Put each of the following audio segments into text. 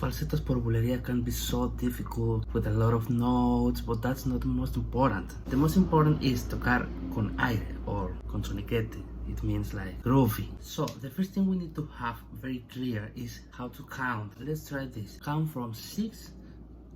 Falsetas por bulería can be so difficult with a lot of notes, but that's not the most important. The most important is tocar con aire or con soniquete. It means like groovy. So the first thing we need to have very clear is how to count. Let's try this. Count from 6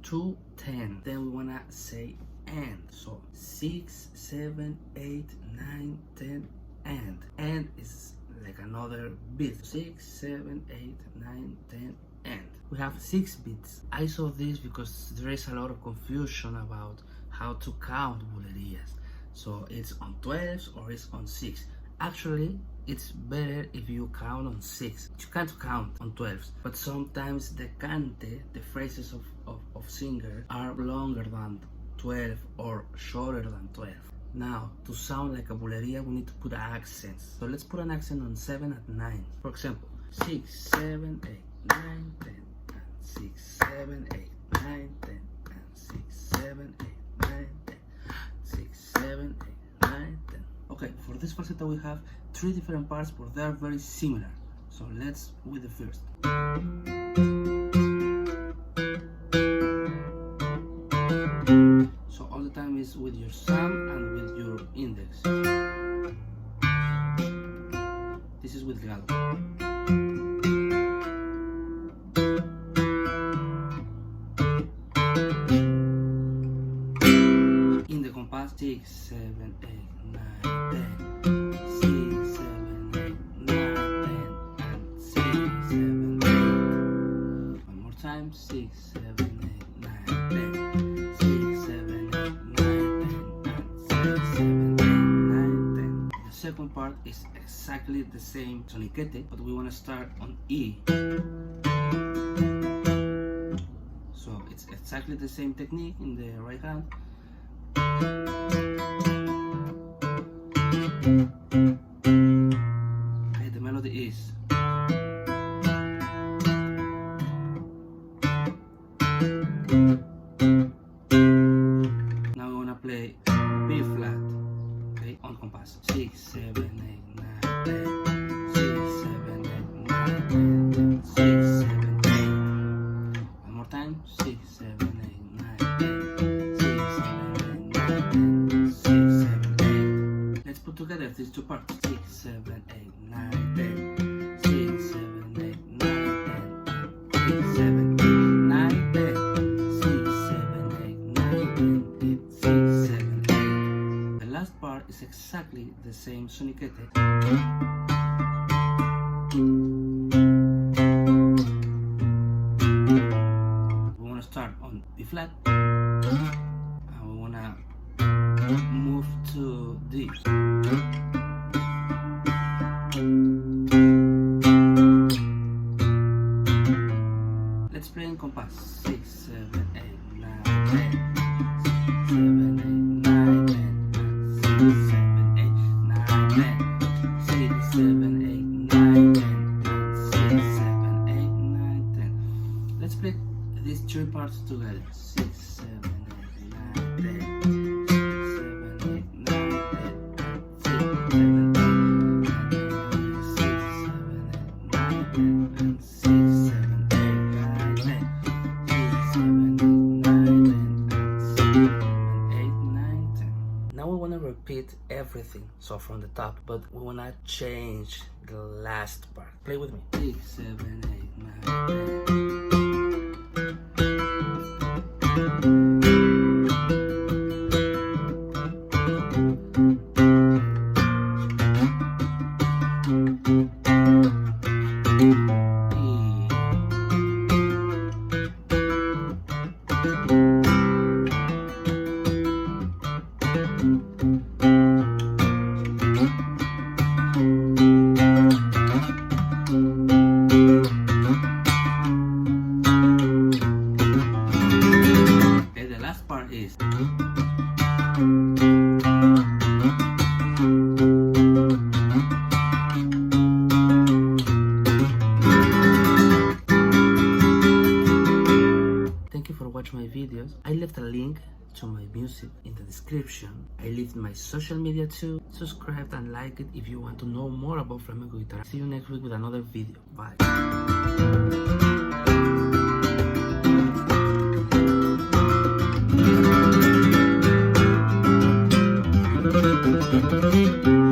to 10. Then we wanna say and. So 6, 7, 8, 9, 10, and. And is like another beat. 6, 7, 8, 9, 10, and. We have 6 beats. I saw this because there is a lot of confusion about how to count bulerias. So it's on 12s or it's on 6. Actually, it's better if you count on 6. You can't count on 12s, but sometimes the cante, the phrases of singer, are longer than 12 or shorter than 12. Now, to sound like a buleria, we need to put accents. So let's put an accent on 7 and 9. For example, 6, 7, 8, 9, 10, and 6, 7, 8, 9, 10, and 6, 7, 8, 9, 10, 6, 7, 8, 9, 10. Okay, for this falseta we have 3 different parts, but they are very similar. So let's with the first. So all the time is with your thumb and with your index. This is with legato. In the compass, 6, 7, 8, 9, 10. 6, 7, 8, 9, 10, and 6, 7, 8. One more time, 6, 7, 8, 9, 10. 6, 7, 8, 9, 10, and 6, 7, 8, 9, 10. The second part is exactly the same soniquete, but we want to start on E. So it's exactly the same technique in the right hand. Okay, the melody is now we wanna play B flat, okay, on compass. 6, 7, 8, 9, 10. 6, 7, 8, 9, 10. 6, 7, 8. One more time. 6, 7, 8, 9, 10. 6, 7, 8, 9, 10. 6, 7, 8. Let's put together these two parts. 6, 7, 8, 9, 10. 6, 7, 8, 9, 10. 6, 7, 8, 9, 10. 6, 7, 8, 9, 10. 6, 7, 8. The last part is exactly the same soniquete. We want to start on B flat and we want to move to D. Let's play in compass. 6, 7, 8, 9, 10. 6, 7, 8, 9, 10. 6, 7, 8, 9, 10. 6, 7, 8, 9, 10. 6, 7, 8, 9, 10. Let's play these 3 parts together. 6, 7, 8, 9, 10. 6, 7, 8, 9, 10. 6, 7, 8, 9, 10. 6, 7, 8, 9, 10. And 6, 7, 8, 9, 10. 6, 7, 8, 9, 10. And 6, 7, 8, 9, 10. Now we want to repeat everything, so from the top, but we want to change the last part. Play with me. 6, 7, 8, 9, 10. Okay, the last part is thank you for watching my videos. I left a link to my music in the description. I leave my social media too. Subscribe and like it if you want to know more about flamenco guitar. See you next week with another video. Bye. Bye.